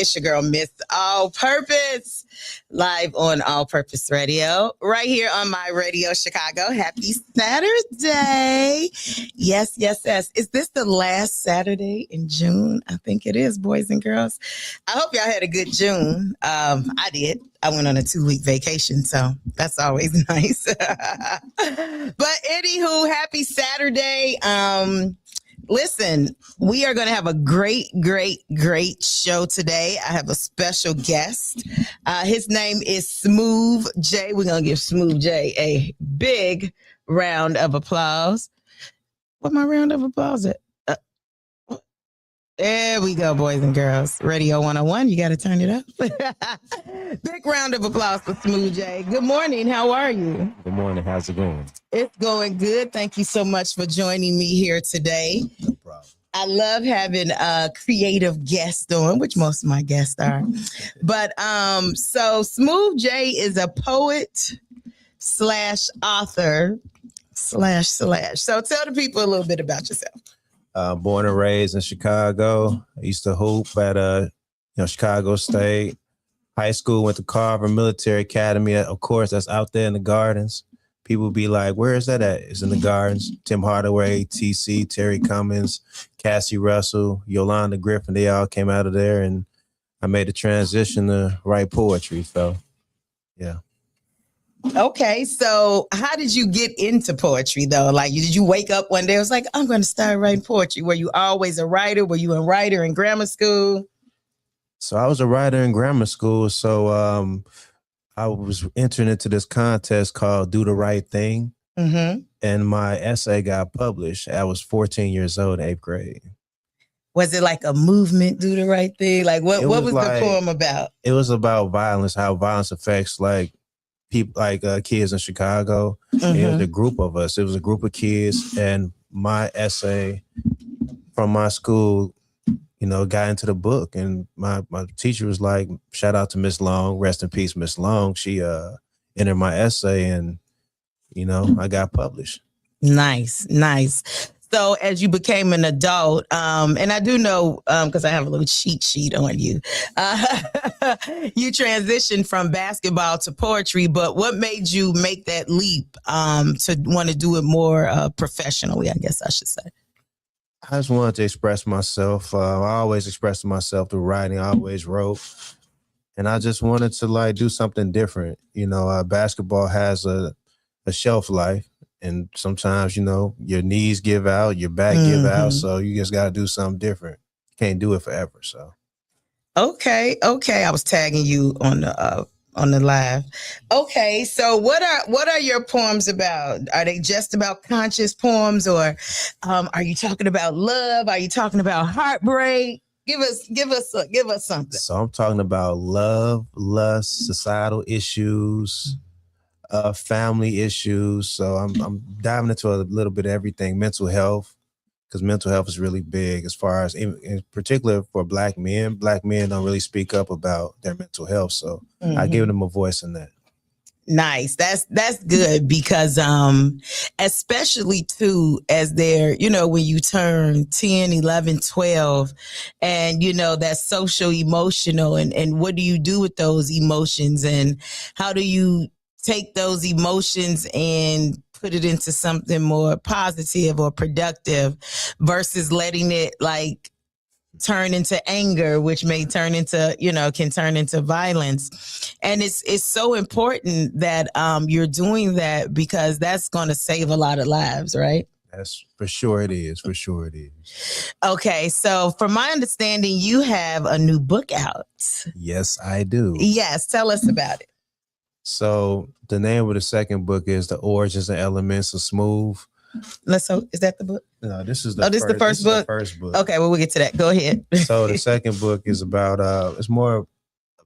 It's your girl, Miss All Purpose, live on All Purpose Radio, right here on My Radio Chicago. Happy Saturday. Yes, yes, yes. Is this the last Saturday in June? I think it is, boys and girls. I hope y'all had a good June. I did. I went on a 2-week vacation, so that's always nice. But anywho, happy Saturday. Listen, we are going to have a great show today. I have a special guest. His name is Smooth J. We're going to give Smooth J a big round of applause. What my round of applause at? There we go, boys and girls. Radio 101, you got to turn it up. Big round of applause for Smooth J. Good morning. How are you? Good morning. How's it going? It's going good. Thank you so much for joining me here today. No problem. I love having a creative guest on, which most of my guests are. But so Smooth J is a poet / author / So tell the people a little bit about yourself. Born and raised in Chicago. I used to hoop at Chicago State. High school, went to Carver Military Academy. Of course, that's out there in the gardens. People be like, where is that at? It's in the gardens. Tim Hardaway, TC, Terry Cummins, Cassie Russell, Yolanda Griffin, they all came out of there, and I made a transition to write poetry. So, yeah. Okay, so how did you get into poetry, though? Like, did you wake up one day, it was like, I'm going to start writing poetry? Were you always a writer? Were you a writer in grammar school? So I was a writer in grammar school. So I was entering into this contest called Do the Right Thing. Mm-hmm. And my essay got published. I was 14 years old, 8th grade. Was it like a movement, Do the Right Thing? Like, what was the poem about? It was about violence, how violence affects people, kids in Chicago. Mm-hmm. It was a group of us. It was a group of kids, and my essay from my school, got into the book. And my teacher was like, shout out to Miss Long, rest in peace, Miss Long. She entered my essay, and I got published. Nice. So as you became an adult, and I do know, because I have a little cheat sheet on you, you transitioned from basketball to poetry, but what made you make that leap to want to do it more professionally, I guess I should say? I just wanted to express myself. I always expressed myself through writing. I always wrote. And I just wanted to do something different. Basketball has a shelf life. And sometimes, your knees give out, your back give out. So you just got to do something different. You can't do it forever. So. Okay. I was tagging you on the live. Okay. So what are your poems about? Are they just about conscious poems, or are you talking about love? Are you talking about heartbreak? Give us something. So I'm talking about love, lust, societal issues, family issues. So I'm diving into a little bit of everything. Mental health, because mental health is really big as far as, in particular for Black men. Black men don't really speak up about their mental health. So I give them a voice in that. Nice. That's good, because especially too, as they're, when you turn 10, 11, 12, and that social emotional, and what do you do with those emotions, and how do you take those emotions and put it into something more positive or productive versus letting it turn into anger, which may turn into, can turn into violence. And it's so important that you're doing that, because that's going to save a lot of lives, right? That's for sure it is. Okay. So from my understanding, you have a new book out. Yes, I do. Yes. Tell us about it. So the name of the second book is The Origins and Elements of Smooth. Is that the book? No, this is the first. This the first book? Is the first book. Okay, well, we'll get to that. Go ahead. So the second book is about, it's more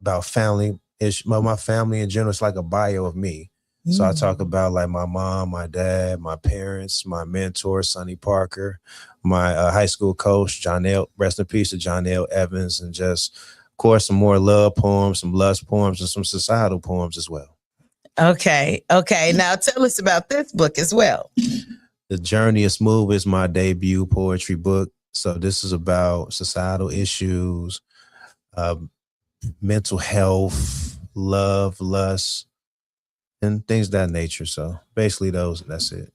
about family. My family in general. It's like a bio of me. So I talk about my mom, my dad, my parents, my mentor, Sonny Parker, my high school coach, Jonell, rest in peace to Jonell Evans, and just, of course, some more love poems, some lust poems, and some societal poems as well. Okay. Now tell us about this book as well. The Journey of Smooth is my debut poetry book. So this is about societal issues, mental health, love, lust, and things of that nature. So basically that's it.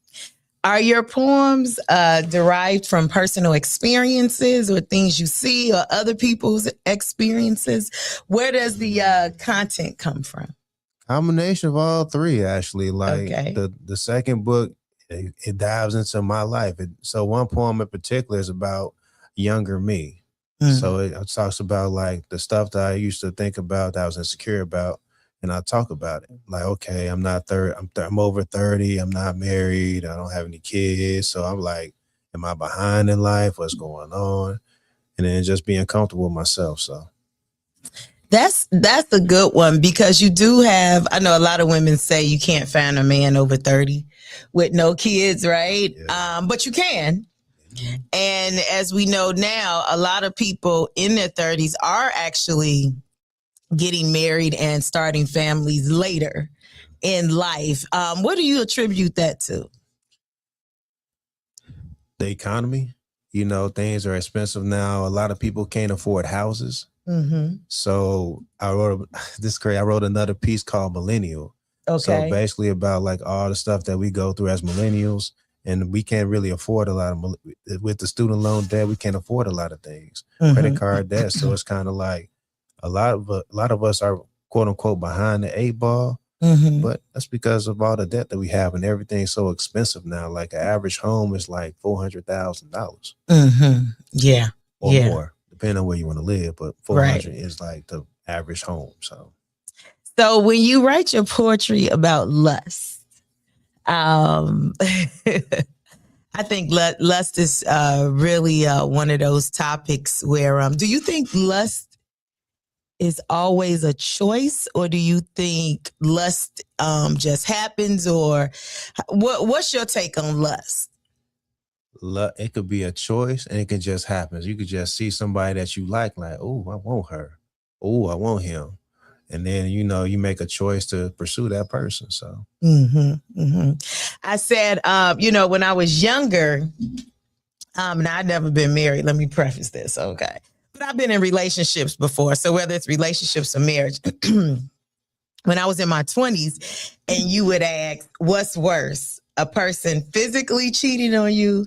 Are your poems derived from personal experiences or things you see or other people's experiences? Where does the content come from? Combination of all three, actually. Like Okay. the second book, it dives into my life. So one poem in particular is about younger me. So it talks about like the stuff that I used to think about that I was insecure about, and I talk about it. Like, okay, I'm not 30. I'm over 30. I'm not married. I don't have any kids. So I'm like, am I behind in life? What's going on? And then just being comfortable with myself. So That's a good one because you do have, I know a lot of women say you can't find a man over 30 with no kids, right? Yeah. But you can. And as we know now, a lot of people in their 30s are actually getting married and starting families later in life. What do you attribute that to? The economy. You know, things are expensive now. A lot of people can't afford houses. Mm-hmm. So I wrote I wrote another piece called Millennial. Okay. So basically about like all the stuff that we go through as millennials, and we can't really afford a lot of, with the student loan debt, we can't afford a lot of things, credit card debt. So it's kind of like a lot of us are quote unquote behind the 8 ball, but that's because of all the debt that we have and everything's so expensive now. Like an average home is like $400,000. Yeah. Or more, depending on where you want to live, but 400 is like the average home. So when you write your poetry about lust, I think lust is really one of those topics where do you think lust is always a choice, or do you think lust just happens, or what's your take on lust? It could be a choice, and it can just happen. You could just see somebody that you like, oh, I want her. Oh, I want him. And then, you know, you make a choice to pursue that person. So I said, you know, when I was younger, and I'd never been married. Let me preface this, okay? But I've been in relationships before. So whether it's relationships or marriage, when I was in my 20s, and you would ask, what's worse, a person physically cheating on you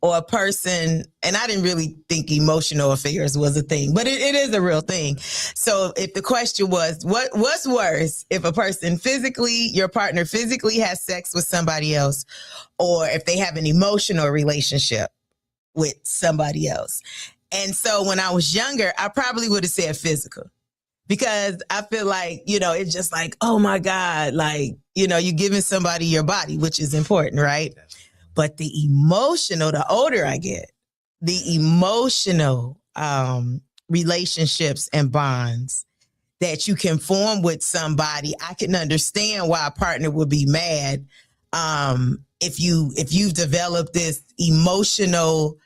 or a person, and I didn't really think emotional affairs was a thing, but it is a real thing. So if the question was, what's worse, if a person your partner physically has sex with somebody else, or if they have an emotional relationship with somebody else? And so when I was younger, I probably would have said physical, because I feel like, you know, it's just like, oh my God, like, you know, you're giving somebody your body, which is important, right? But the emotional, the older I get, the emotional relationships and bonds that you can form with somebody, I can understand why a partner would be mad if you've developed this emotional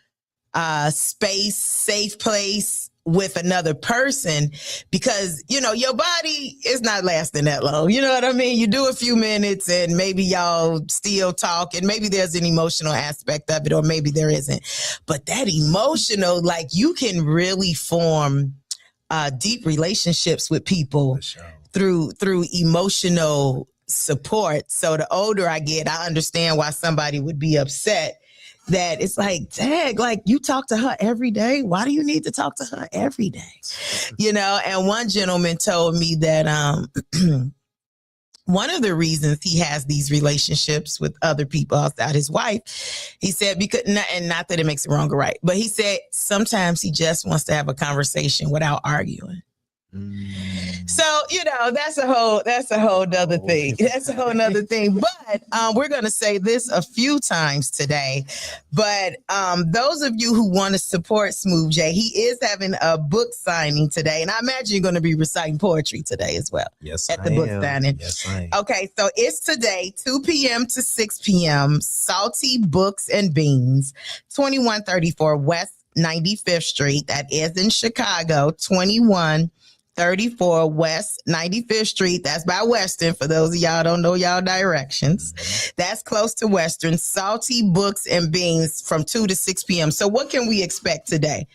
space, safe place with another person, because, you know, your body is not lasting that long. You know what I mean? You do a few minutes and maybe y'all still talk, and maybe there's an emotional aspect of it, or maybe there isn't. But that emotional, like, you can really form deep relationships with people through emotional support. So the older I get, I understand why somebody would be upset. That it's like, dang, like, you talk to her every day. Why do you need to talk to her every day? You know, and one gentleman told me that one of the reasons he has these relationships with other people outside his wife, he said, because, and not that it makes it wrong or right, but he said sometimes he just wants to have a conversation without arguing. So, you know, that's a whole nother thing. That's a whole nother thing. But we're going to say this a few times today. But those of you who want to support Smooth J, he is having a book signing today. And I imagine you're going to be reciting poetry today as well. Yes, at the book signing. Yes, I am. Okay, so it's today, 2 p.m. to 6 p.m. Salty Books and Beans, 2134 West 95th Street. That is in Chicago, 2134 2134 West 95th Street. That's by Western. For those of y'all don't know y'all directions. That's close to Western. Salty Books and Beans from 2 to 6 p.m. So what can we expect today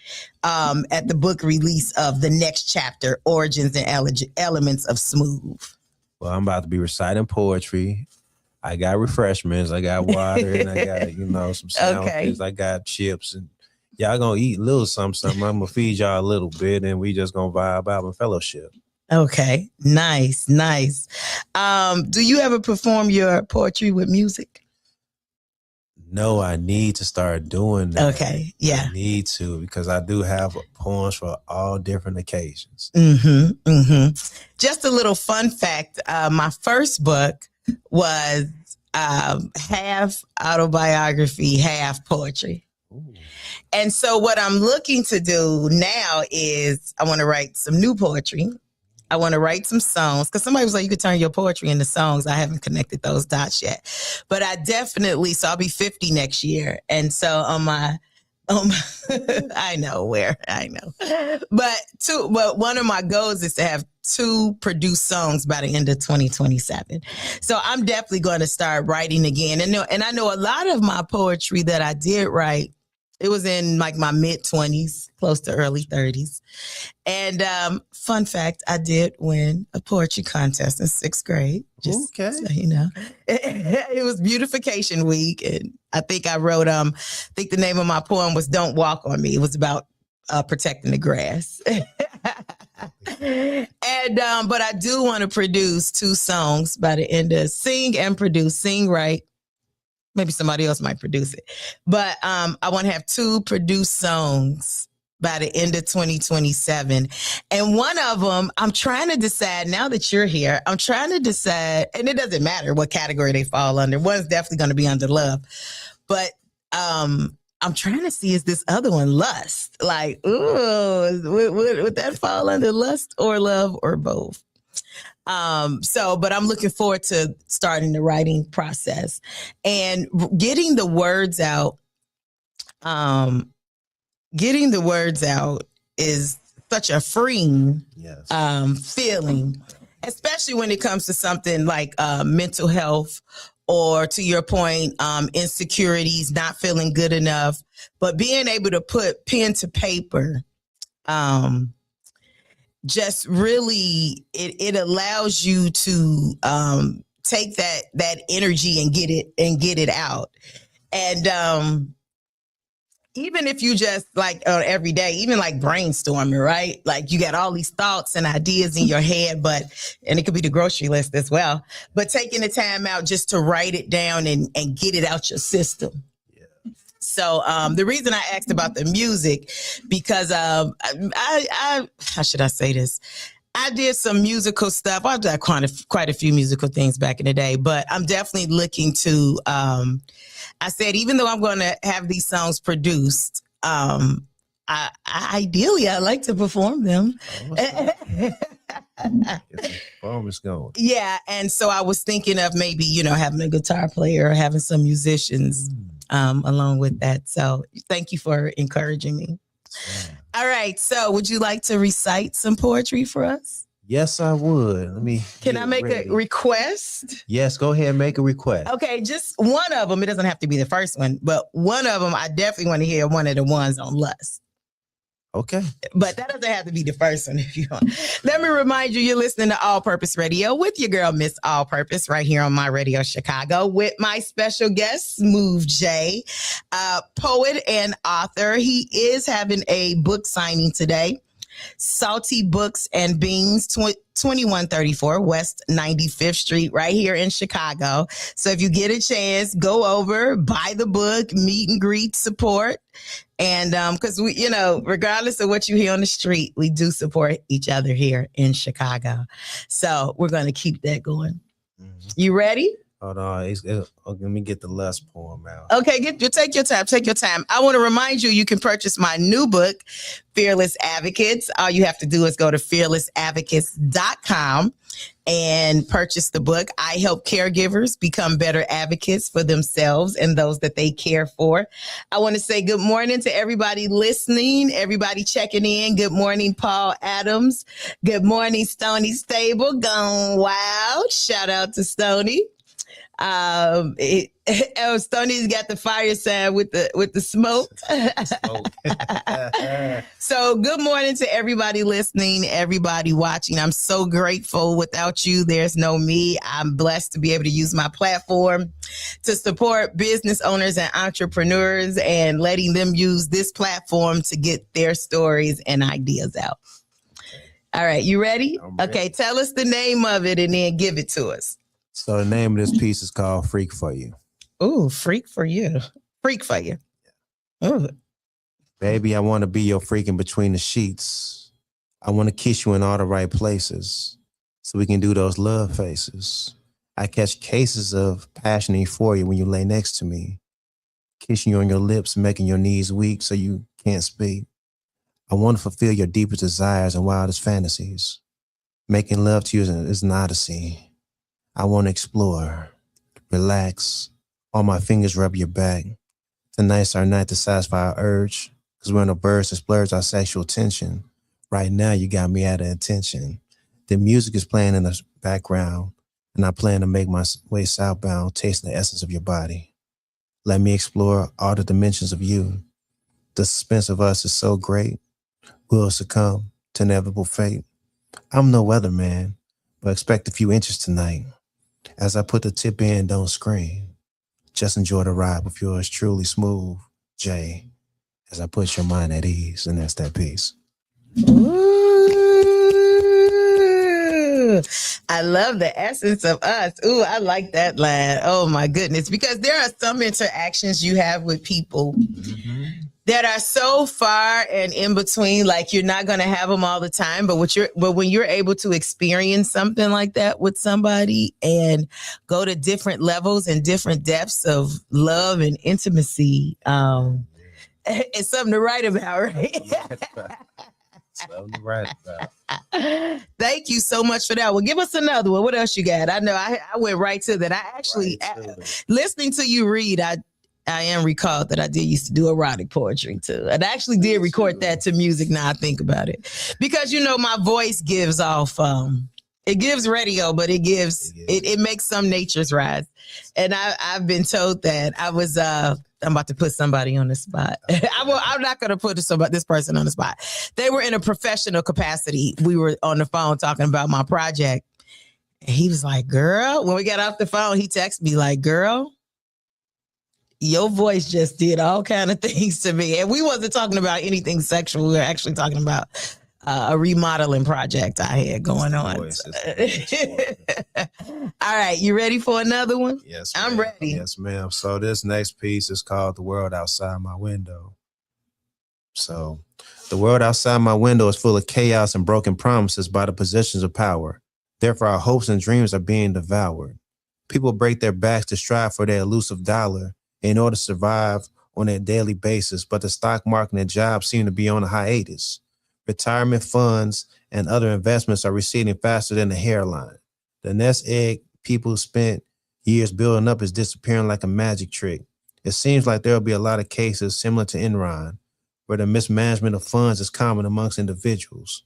at the book release of the next chapter, Origins and Elements of Smooth? Well, I'm about to be reciting poetry. I got refreshments. I got water and I got, some sandwiches. Okay. I got chips and y'all gonna eat a little something. I'm gonna feed y'all a little bit and we just gonna vibe out and fellowship. Okay. Nice. Do you ever perform your poetry with music? No, I need to start doing that. Okay. Yeah. I need to because I do have poems for all different occasions. Just a little fun fact. My first book was half autobiography, half poetry. Ooh. And so what I'm looking to do now is I want to write some new poetry. I want to write some songs because somebody was like, you could turn your poetry into songs. I haven't connected those dots yet, but I definitely, so I'll be 50 next year. And so on my, I know, but one of my goals is to have 2 produced songs by the end of 2027. So I'm definitely going to start writing again. And I know a lot of my poetry that I did write, it was in like my mid 20s, close to early 30s. And fun fact, I did win a poetry contest in 6th grade. Just so you know, it was Beautification Week. And I think I wrote, I think the name of my poem was Don't Walk on Me. It was about protecting the grass. And, but I do want to produce 2 songs by the end of sing, write. Maybe somebody else might produce it. But I want to have 2 produced songs by the end of 2027. And one of them, I'm trying to decide, now that you're here, I'm trying to decide, and it doesn't matter what category they fall under. One's definitely going to be under love. But I'm trying to see, is this other one lust? Like, ooh, would that fall under lust or love or both? But I'm looking forward to starting the writing process and getting the words out. Getting the words out is such a freeing feeling, especially when it comes to something like mental health or, to your point, insecurities, not feeling good enough, but being able to put pen to paper, just really, it allows you to take that energy and get it out. And even if you just like every day, even like brainstorming, right? Like you got all these thoughts and ideas in your head, and it could be the grocery list as well, but taking the time out just to write it down and get it out your system. So the reason I asked about the music, because I how should I say this? I did some musical stuff. I've done quite a few musical things back in the day, but I'm definitely looking to, I said, even though I'm going to have these songs produced, ideally I'd like to perform them. Performance going. Yeah. And so I was thinking of maybe, having a guitar player or having some musicians along with that. So thank you for encouraging me. Yeah. All right. So would you like to recite some poetry for us? Yes, I would. Can I make a request? Yes, go ahead and make a request. Okay, just one of them. It doesn't have to be the first one, but one of them, I definitely want to hear one of the ones on lust. Okay. But that doesn't have to be the first one if you want. Let me remind you, you're listening to All Purpose Radio with your girl, Miss All Purpose, right here on My Radio Chicago with my special guest, Smooth J, poet and author. He is having a book signing today. Salty Books and Beans, 2134 West 95th Street, right here in Chicago. So if you get a chance, go over, buy the book, meet and greet, support. And because we, regardless of what you hear on the street, we do support each other here in Chicago. So we're going to keep that going. Mm-hmm. You ready? Hold on. Let me get the lust poem out. Okay, take your time. Take your time. I want to remind you can purchase my new book, Fearless Advocates. All you have to do is go to fearlessadvocates.com and purchase the book. I help caregivers become better advocates for themselves and those that they care for. I want to say good morning to everybody listening, everybody checking in. Good morning, Paul Adams. Good morning, Stony Stable. Gone wild. Shout out to Stony. Stoney's got the fire sign with the smoke. So good morning to everybody listening, everybody watching. I'm so grateful. Without you, there's no me. I'm blessed to be able to use my platform to support business owners and entrepreneurs and letting them use this platform to get their stories and ideas out. All right, you ready? Okay, tell us the name of it and then give it to us. So the name of this piece is called Freak for You. Ooh, freak for you. Freak for you. Ooh. Baby, I want to be your freak in between the sheets. I want to kiss you in all the right places so we can do those love faces. I catch cases of passion and euphoria when you lay next to me, kissing you on your lips, making your knees weak so you can't speak. I want to fulfill your deepest desires and wildest fantasies. Making love to you is an odyssey. I want to explore, relax, all my fingers rub your back. Tonight's our night to satisfy our urge, because we're in a burst that splurge our sexual tension. Right now, you got me out of attention. The music is playing in the background, and I plan to make my way southbound, tasting the essence of your body. Let me explore all the dimensions of you. The suspense of us is so great, we'll succumb to inevitable fate. I'm no weatherman, but expect a few inches tonight. As I put the tip in, don't scream. Just enjoy the ride with yours truly smooth, Jay, as I put your mind at ease. And that's that piece. Ooh, I love the essence of us. Ooh, I like that line. Oh my goodness. Because there are some interactions you have with people that are so far and in between, like you're not going to have them all the time. But when you're able to experience something like that with somebody and go to different levels and different depths of love and intimacy, it's something to write about, right? Something to write about. Thank you so much for that. Well, give us another one. What else you got? I know I went right to that. I actually, listening to you read, I am recalled that I did used to do erotic poetry too. And I actually did record that to music now I think about it. Because, my voice gives off, it gives radio, but it makes some natures rise. And I've been told that I was, I'm about to put somebody on the spot. I'm not going to put this person on the spot. They were in a professional capacity. We were on the phone talking about my project. And he was like, girl, when we got off the phone, he texted me like, girl, your voice just did all kind of things to me. And we wasn't talking about anything sexual. We were actually talking about a remodeling project I had going on. All right. You ready for another one? Yes, I'm ready. Yes, ma'am. So this next piece is called The World Outside My Window. So the world outside my window is full of chaos and broken promises by the positions of power. Therefore, our hopes and dreams are being devoured. People break their backs to strive for their elusive dollar in order to survive on a daily basis, but the stock market and jobs seem to be on a hiatus. Retirement funds and other investments are receding faster than the hairline. The nest egg people spent years building up is disappearing like a magic trick. It seems like there will be a lot of cases similar to Enron, where the mismanagement of funds is common amongst individuals.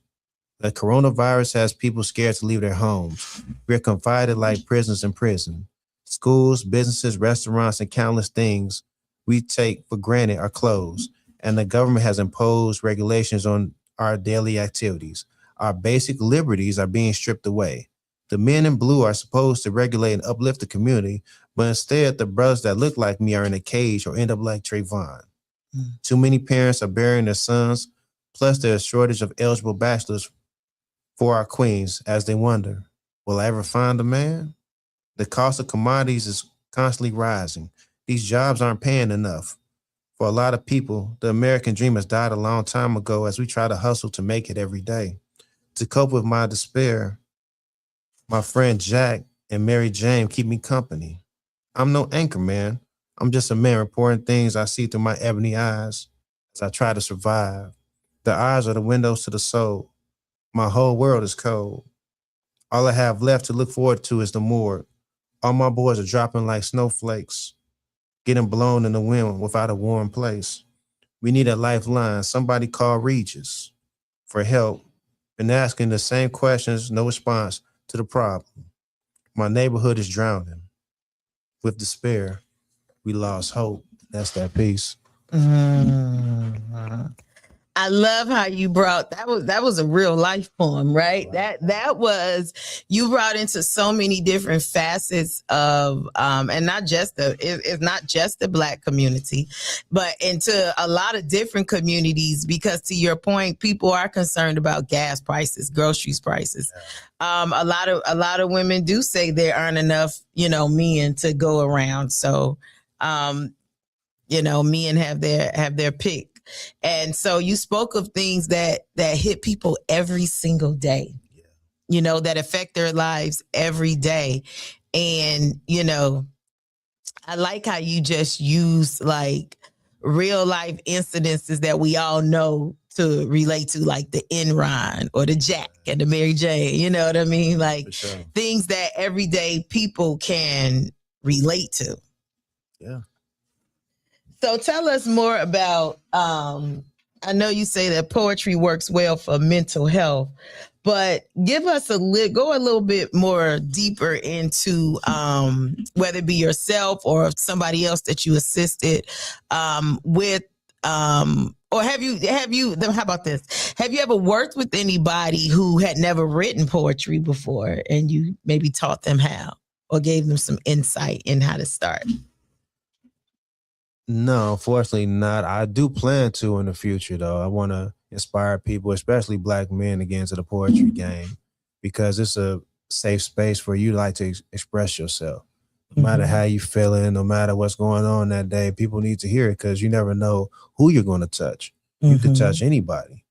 The coronavirus has people scared to leave their homes. We're confined like prisoners in prison. Schools, businesses, restaurants, and countless things we take for granted are closed, and the government has imposed regulations on our daily activities. Our basic liberties are being stripped away. The men in blue are supposed to regulate and uplift the community, but instead the brothers that look like me are in a cage or end up like Trayvon. Too many parents are burying their sons, plus there's a shortage of eligible bachelors for our queens as they wonder, will I ever find a man? The cost of commodities is constantly rising. These jobs aren't paying enough. For a lot of people, the American dream has died a long time ago as we try to hustle to make it every day. To cope with my despair, my friend Jack and Mary Jane keep me company. I'm no anchor man. I'm just a man reporting things I see through my ebony eyes as I try to survive. The eyes are the windows to the soul. My whole world is cold. All I have left to look forward to is the morgue. All my boys are dropping like snowflakes, getting blown in the wind without a warm place. We need a lifeline. Somebody call Regis for help. Been asking the same questions, no response to the problem. My neighborhood is drowning. With despair, we lost hope. That's that piece. Mhm. I love how you brought that was a real life poem, right? That was you brought into so many different facets of and not just it's not just the Black community, but into a lot of different communities, because to your point, people are concerned about gas prices, groceries prices. A lot of women do say there aren't enough, men to go around. So men have their pick. And so you spoke of things that hit people every single day, that affect their lives every day. And, I like how you just use like real life incidences that we all know to relate to, like the Enron or the Jack and the Mary Jane, you know what I mean? Like things that everyday people can relate to. Yeah. So tell us more about, I know you say that poetry works well for mental health, but give us go a little bit more deeper into whether it be yourself or somebody else that you assisted with, or have you, how about this? Have you ever worked with anybody who had never written poetry before and you maybe taught them how or gave them some insight in how to start? No, unfortunately not. I do plan to in the future, though. I want to inspire people, especially Black men, to get into the poetry game, because it's a safe space for you to like to express yourself. No matter how you feeling, no matter what's going on that day, people need to hear it, because you never know who you're going to touch. You can touch anybody,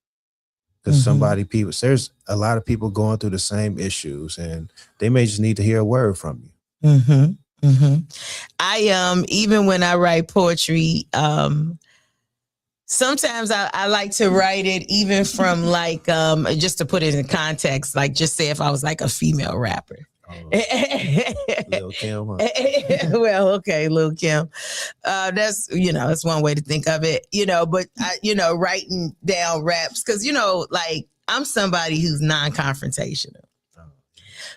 because there's a lot of people going through the same issues, and they may just need to hear a word from you. I even when I write poetry, sometimes I like to write it even from like just to put it in context, like just say if I was like a female rapper. Lil Kim, huh? Well, okay, Lil Kim. That's that's one way to think of it. But writing down raps, because like I'm somebody who's non-confrontational,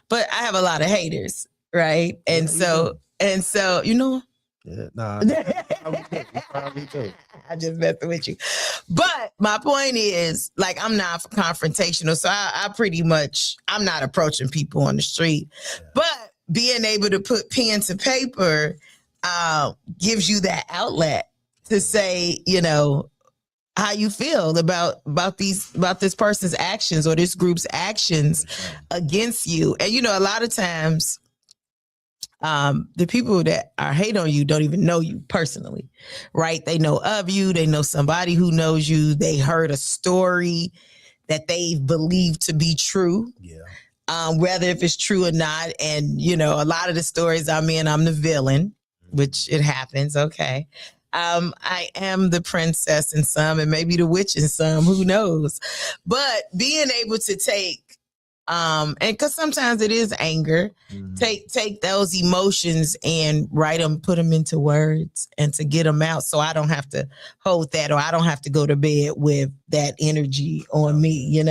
but I have a lot of haters, right? And so Yeah, nah, I'm just messing with you. But my point is, like, I'm not confrontational. So I pretty much, I'm not approaching people on the street. But being able to put pen to paper gives you that outlet to say, how you feel about this person's actions or this group's actions against you. And, a lot of times, the people that are hate on you don't even know you personally, right? They know of you. They know somebody who knows you. They heard a story that they believe to be true. Yeah. Whether if it's true or not. And, a lot of the stories I'm the villain, which it happens. Okay. I am the princess in some and maybe the witch in some, who knows? But being able to take, and because sometimes it is anger, take those emotions and write them, put them into words, and to get them out, so I don't have to hold that, or I don't have to go to bed with that energy on me,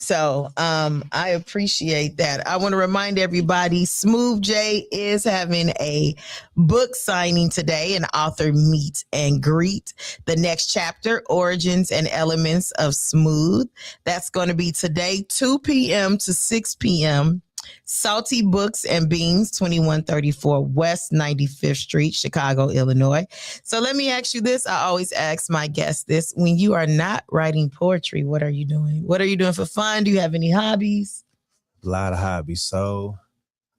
So I appreciate that. I want to remind everybody, Smooth J is having a book signing today, an author meet and greet. The next chapter, Origins and Elements of Smooth. That's going to be today, 2 p.m. to 6 p.m. Salty Books and Beans, 2134 West 95th Street, Chicago, Illinois. So let me ask you this. I always ask my guests this. When you are not writing poetry, what are you doing? What are you doing for fun? Do you have any hobbies? A lot of hobbies. So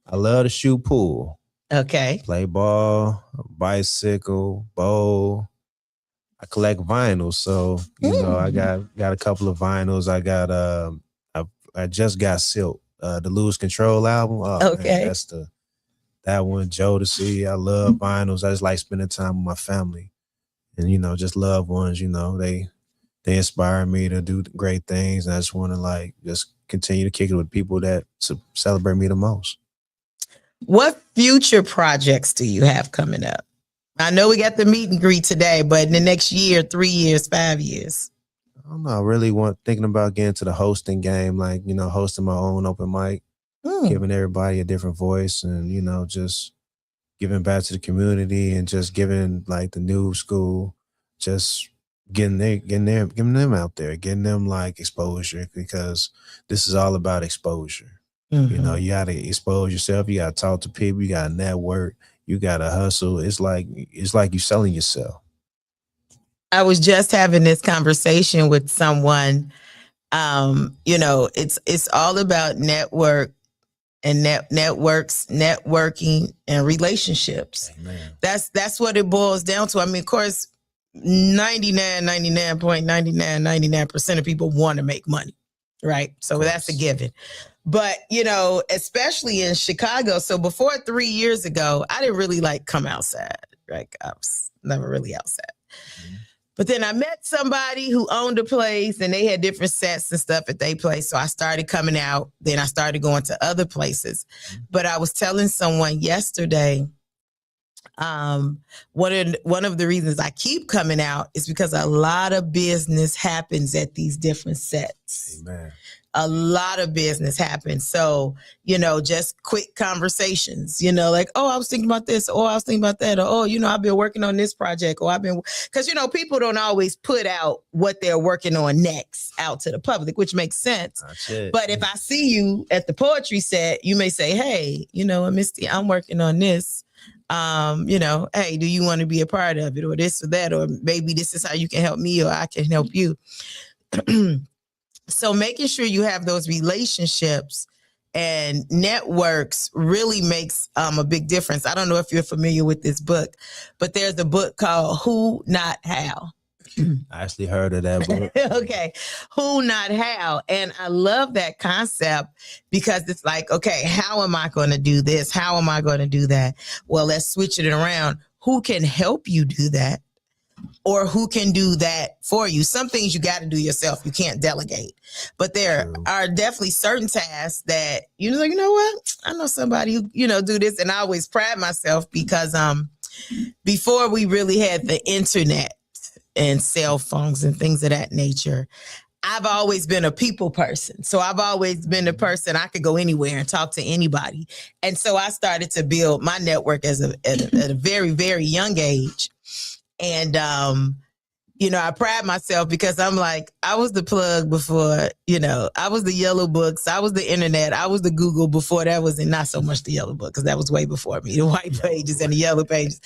I love to shoot pool. Okay. Play ball, bicycle, bowl. I collect vinyls. So, I got a couple of vinyls. I got, I just got Silk. The Lose Control album. Oh, okay. Man, that one, Jodeci. I love vinyls. I just like spending time with my family, and just loved ones. They inspire me to do great things, and I just want to just continue to kick it with people that celebrate me the most. What future projects do you have coming up? I know we got the meet and greet today, but in the next year, 3 years, 5 years. I don't know. I really thinking about getting to the hosting game, hosting my own open mic, giving everybody a different voice, and just giving back to the community, and just giving the new school, just getting them out there, getting them exposure, because this is all about exposure. Mm-hmm. You got to expose yourself. You got to talk to people. You got to network. You got to hustle. It's like you selling yourself. I was just having this conversation with someone. It's all about network and networking and relationships. Amen. That's what it boils down to. I mean, of course, 99.99% of people want to make money, right? So that's a given. But, especially in Chicago. So before 3 years ago, I didn't really come outside. Like, I was never really outside. Mm-hmm. But then I met somebody who owned a place, and they had different sets and stuff at their place. So I started coming out. Then I started going to other places. Mm-hmm. But I was telling someone yesterday, one of the reasons I keep coming out is because a lot of business happens at these different sets. Amen. A lot of business happens. So, just quick conversations, I was thinking about this, or I was thinking about that, or, I've been working on this project, or because, people don't always put out what they're working on next out to the public, which makes sense. But if I see you at the poetry set, you may say, hey, Misty, I'm working on this. Hey, do you want to be a part of it, or this or that, or maybe this is how you can help me, or I can help you. So making sure you have those relationships and networks really makes a big difference. I don't know if you're familiar with this book, but there's a book called Who Not How. I actually heard of that book. Okay. Who Not How. And I love that concept because it's okay, how am I going to do this? How am I going to do that? Well, let's switch it around. Who can help you do that? Or who can do that for you? Some things you got to do yourself. You can't delegate. But there are definitely certain tasks that, you know what? I know somebody who, do this. And I always pride myself because before we really had the internet and cell phones and things of that nature, I've always been a people person. So I've always been a person I could go anywhere and talk to anybody. And so I started to build my network at a very, very young age. And, I pride myself because I'm I was the plug before, I was the yellow books. I was the internet. I was the Google before that was not so much the yellow book because that was way before me, the white pages and the yellow pages.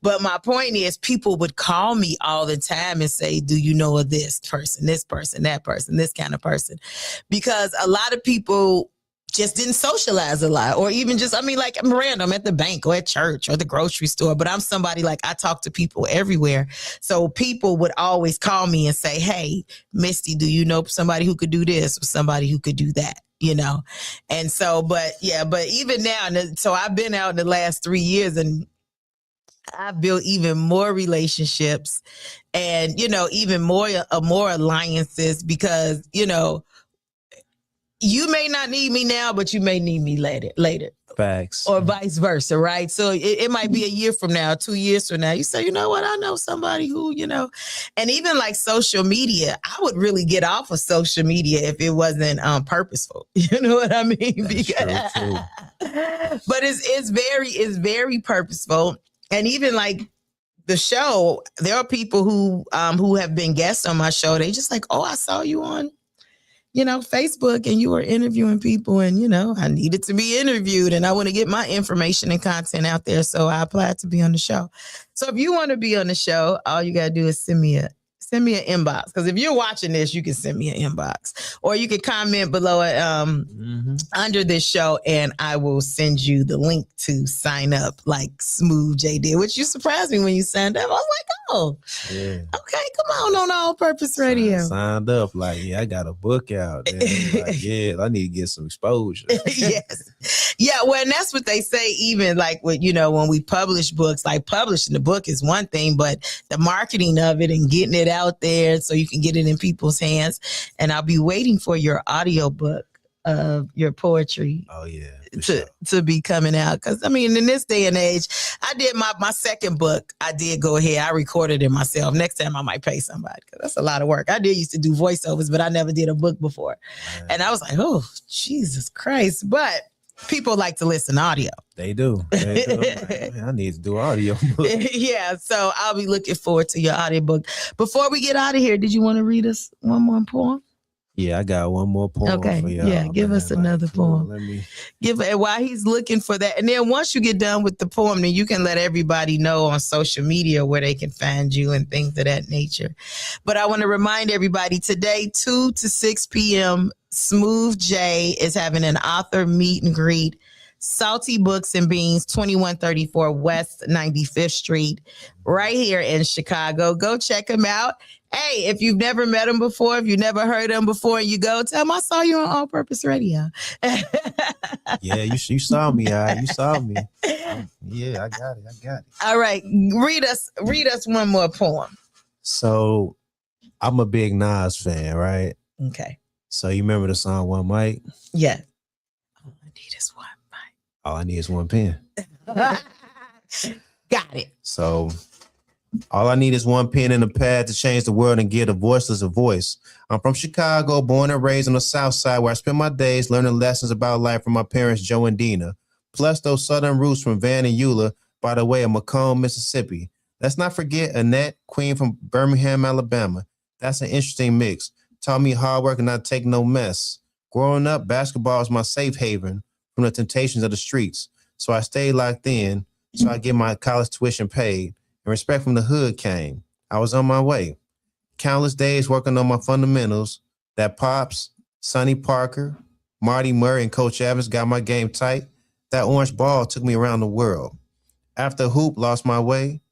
But my point is people would call me all the time and say, do you know of this person, that person, this kind of person? Because a lot of people just didn't socialize a lot, or even just, I'm random at the bank or at church or the grocery store, but I'm somebody I talk to people everywhere. So people would always call me and say, hey, Misty, do you know somebody who could do this or somebody who could do that? And so, but even now, so I've been out in the last 3 years and I've built even more relationships and, even more alliances because, you may not need me now, but you may need me later. Facts. Or vice versa, right? So it might be a year from now, 2 years from now. You say, you know what? I know somebody who, and even social media, I would really get off of social media if it wasn't purposeful. You know what I mean? That's true, too. But it's very purposeful. And even the show, there are people who have been guests on my show. They just oh, I saw you on Facebook and you were interviewing people and, I needed to be interviewed and I want to get my information and content out there. So I applied to be on the show. So if you want to be on the show, all you got to do is send me send me an inbox. Because if you're watching this, you can send me an inbox. Or you can comment below it under this show, and I will send you the link to sign up like Smooth J did, which you surprised me when you signed up. I was like, oh, okay, come on All Purpose Radio. Signed up like, yeah, I got a book out. Like, yeah, I need to get some exposure. Yes. Yeah, well, and that's what they say, even like with, when we publish books, like publishing the book is one thing, but the marketing of it and getting it out there so you can get it in people's hands. And I'll be waiting for your audiobook of your poetry. Oh yeah. To be coming out. Because in this day and age, I did my second book. I did go ahead. I recorded it myself. Next time I might pay somebody, because that's a lot of work. I did used to do voiceovers, but I never did a book before. And I was like, oh, Jesus Christ. But people like to listen to audio. They do. Like, I need to do audio book. Yeah, so I'll be looking forward to your audiobook. Before we get out of here, did you want to read us one more poem? Yeah, I got one more poem. Okay, for y'all. yeah, give us another poem. Let me give it while he's looking for that. And then once you get done with the poem, then you can let everybody know on social media where they can find you and things of that nature. But I want to remind everybody today, 2 to 6 p.m., Smooth J is having an author meet and greet. Salty Books and Beans, 2134 West 95th Street, right here in Chicago. Go check him out. Hey, if you've never met him before, if you've never heard him before, and you go, tell him I saw you on All Purpose Radio. Yeah, you saw me. You saw me. Yeah, I got it. All right, read us one more poem. So, I'm a big Nas fan, right? Okay. So you remember the song One Mic? Yeah. All I need is one mic. All I need is one pen. Got it. So all I need is one pen and a pad to change the world and give the voiceless a voice. I'm from Chicago, born and raised on the South Side, where I spent my days learning lessons about life from my parents, Joe and Dina. Plus those Southern roots from Van and Eula, by the way of Macomb, Mississippi. Let's not forget Annette, Queen from Birmingham, Alabama. That's an interesting mix. Taught me hard work and not take no mess. Growing up, basketball was my safe haven from the temptations of the streets. So I stayed locked in, so I get my college tuition paid. And respect from the hood came. I was on my way. Countless days working on my fundamentals. That Pops, Sonny Parker, Marty Murray, and Coach Evans got my game tight. That orange ball took me around the world. After hoop, lost my way.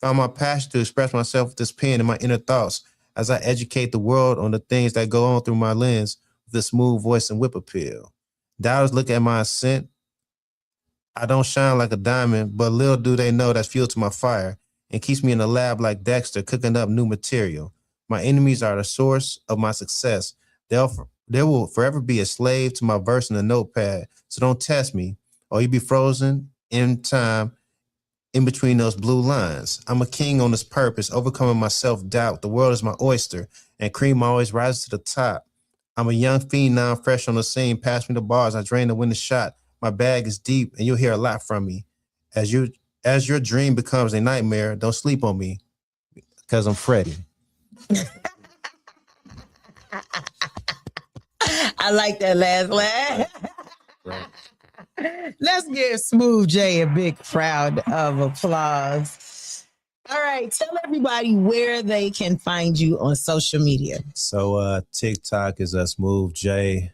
Found my passion to express myself with this pen and my inner thoughts as I educate the world on the things that go on through my lens with a smooth voice and whip appeal. Doubters look at my ascent. I don't shine like a diamond, but little do they know that's fuel to my fire and keeps me in the lab like Dexter cooking up new material. My enemies are the source of my success. There will forever be a slave to my verse in the notepad, so don't test me or you'll be frozen in time in between those blue lines. I'm a king on this purpose, overcoming my self-doubt. The world is my oyster, and cream always rises to the top. I'm a young fiend now, fresh on the scene. Pass me the bars, I drain to win the shot. My bag is deep, and you'll hear a lot from me. As your dream becomes a nightmare, don't sleep on me, because I'm Freddie. I like that last laugh. Right. Let's give Smooth J a big round of applause. All right, tell everybody where they can find you on social media. So TikTok is Smooth J.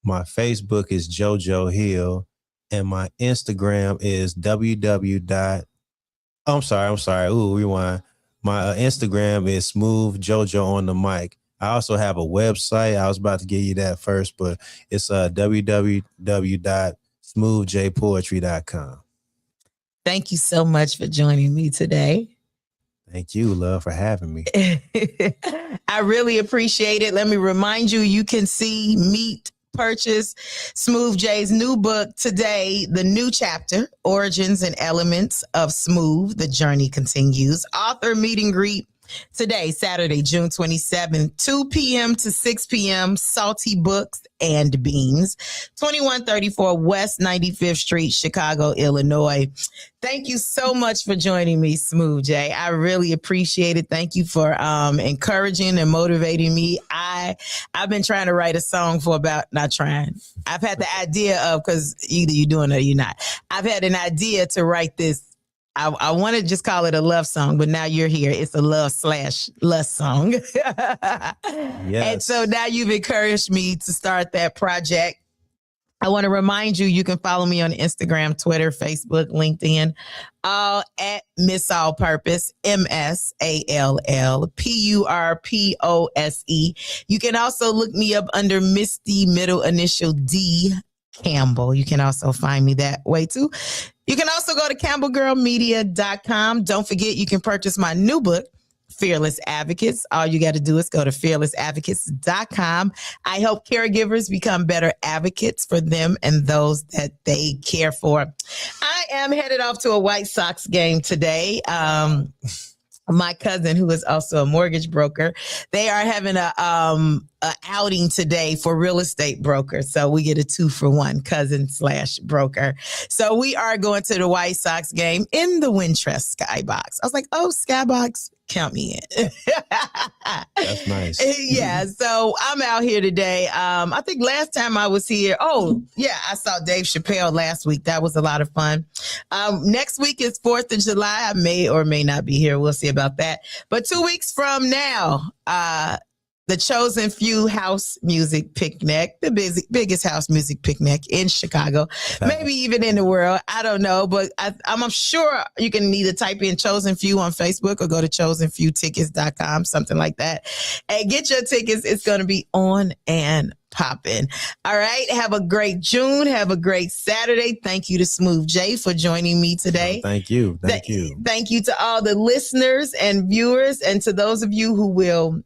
My Facebook is JoJo Hill. And my Instagram is I'm sorry. Ooh, rewind. My Instagram is Smooth JoJo on the mic. I also have a website. I was about to give you that first, but it's www.smoothjpoetry.com. Thank you so much for joining me today. Thank you, love, for having me. I really appreciate it. Let me remind you, you can meet, purchase Smooth J's new book today, the new chapter, Origins and Elements of Smooth, The Journey Continues. Author meet and greet today, Saturday, June 27th, 2 p.m. to 6 p.m., Salty Books and Beans, 2134 West 95th Street, Chicago, Illinois. Thank you so much for joining me, Smooth J. I really appreciate it. Thank you for encouraging and motivating me. I've been trying to write a song for not trying. I've had the idea of, because either you're doing it or you're not. I've had an idea to write this I want to just call it a love song, but now you're here. It's a love/lust song. And so now you've encouraged me to start that project. I want to remind you, you can follow me on Instagram, Twitter, Facebook, LinkedIn, all at Miss All Purpose, MSALLPURPOSE. You can also look me up under Misty middle initial D Campbell. You can also find me that way too. You can also go to CampbellGirlMedia.com. Don't forget, you can purchase my new book, Fearless Advocates. All you got to do is go to fearlessadvocates.com. I help caregivers become better advocates for them and those that they care for. I am headed off to a White Sox game today. My cousin, who is also a mortgage broker, they are having a outing today for real estate brokers. So we get a 2-for-1 cousin/broker. So we are going to the White Sox game in the Wintrust Skybox. I was like, oh, Skybox, count me in. That's nice. Yeah. So I'm out here today. I think last time I was here, I saw Dave Chappelle last week. That was a lot of fun. Next week is 4th of July. I may or may not be here. We'll see about that. But 2 weeks from now, the Chosen Few House Music Picnic, the biggest house music picnic in Chicago, maybe even in the world. I don't know, but I'm sure you can either type in Chosen Few on Facebook or go to chosenfewtickets.com, something like that, and get your tickets. It's going to be on and popping. All right. Have a great June. Have a great Saturday. Thank you to Smooth J for joining me today. Thank you. Thank you. Thank you to all the listeners and viewers, and to those of you who will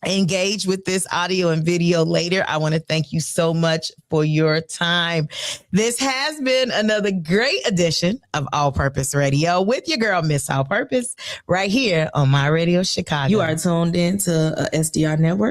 engage with this audio and video later. I want to thank you so much for your time. This has been another great edition of All Purpose Radio with your girl, Miss All Purpose, right here on My Radio Chicago. You are tuned in to SDR Network.